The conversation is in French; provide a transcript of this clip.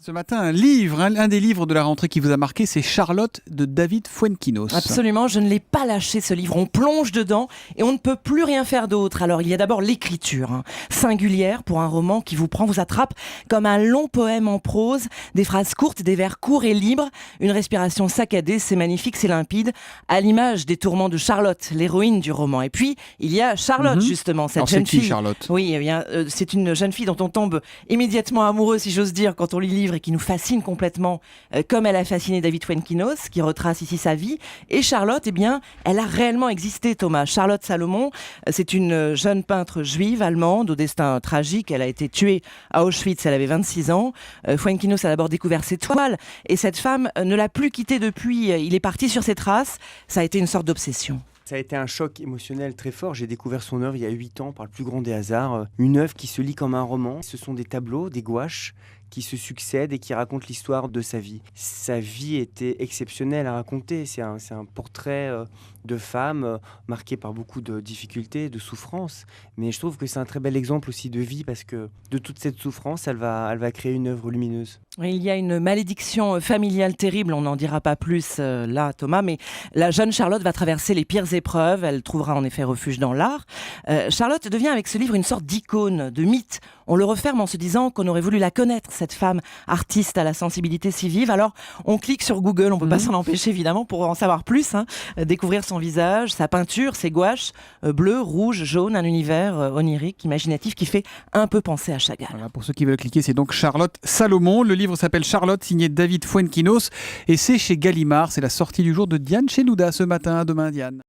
Ce matin, un des livres de la rentrée qui vous a marqué, c'est Charlotte de David Fuenquinos. Absolument, je ne l'ai pas lâché ce livre, on plonge dedans et on ne peut plus rien faire d'autre. Alors il y a d'abord l'écriture, singulière pour un roman qui vous attrape comme un long poème en prose, des phrases courtes, des vers courts et libres, une respiration saccadée, c'est magnifique, c'est limpide, à l'image des tourments de Charlotte, l'héroïne du roman. Et puis il y a Charlotte justement, cette Alors, jeune c'est qui, fille. Charlotte ? Oui, eh bien, c'est une jeune fille dont on tombe immédiatement amoureux, si j'ose dire, quand on lit le livre et qui nous fascine complètement, comme elle a fasciné David Fuenquinos, qui retrace ici sa vie. Et Charlotte, eh bien, elle a réellement existé, Thomas. Charlotte Salomon, c'est une jeune peintre juive allemande au destin tragique. Elle a été tuée à Auschwitz, elle avait 26 ans. Fuenquinos a d'abord découvert ses toiles et cette femme ne l'a plus quittée depuis. Il est parti sur ses traces. Ça a été une sorte d'obsession. Ça a été un choc émotionnel très fort. J'ai découvert son œuvre il y a 8 ans par le plus grand des hasards. Une œuvre qui se lit comme un roman. Ce sont des tableaux, des gouaches qui se succèdent et qui racontent l'histoire de sa vie. Sa vie était exceptionnelle à raconter. C'est un portrait de femme marqué par beaucoup de difficultés, de souffrances. Mais je trouve que c'est un très bel exemple aussi de vie parce que de toute cette souffrance, elle va créer une œuvre lumineuse. Il y a une malédiction familiale terrible, on n'en dira pas plus là, Thomas, mais la jeune Charlotte va traverser les pires épreuves, elle trouvera en effet refuge dans l'art. Charlotte devient avec ce livre une sorte d'icône, de mythe. On le referme en se disant qu'on aurait voulu la connaître, cette femme artiste à la sensibilité si vive. Alors on clique sur Google, on peut pas s'en empêcher évidemment pour en savoir plus, découvrir son visage, sa peinture, ses gouaches, bleu, rouge, jaune, un univers onirique, imaginatif qui fait un peu penser à Chagall. Voilà, pour ceux qui veulent cliquer, c'est donc Charlotte Salomon. Le livre s'appelle Charlotte, signé David Fuenquinos, et c'est chez Gallimard. C'est la sortie du jour de Diane Chelouda ce matin. À demain, Diane.